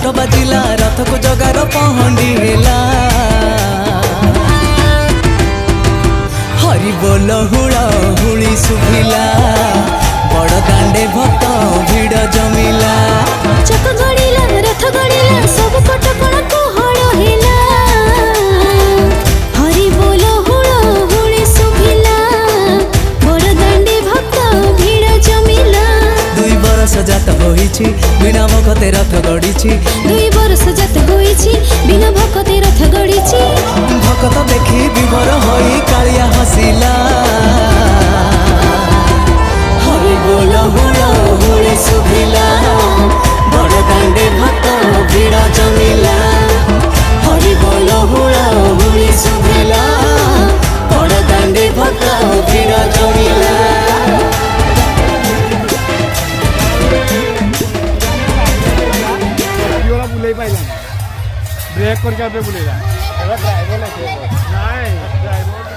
घंट बाजिला रथ को जगार पहंडी हेला हरि बोल हुड़ा हुड़ी सुभिला बड़ दांडे भक्त भिड़ जमिला चक गड़िला रथ गड़िला सब कटकण कोहड़ हेला हरि बोल हुड़ा हुड़ी सुभिला बड़ दांडे भक्त भिड़ जमिला 2 बरस जात होईछि बिना भक्ते रथ गड़ीछि 2 बरस जात होईछि बिना भक्ते रथ गड़ीछि भक्त देखी विभोर होई कालिया हसिला हरि बोल हुड़ा हुड़ी सुभिला बड़ दांडे भक्त भिड़ जमिला हरि बोल हुड़ा हुड़ी सुभिला बड़ दांडे भक्त भिड़ जमिला ब्रेक करके बुलेगा ड्राइवर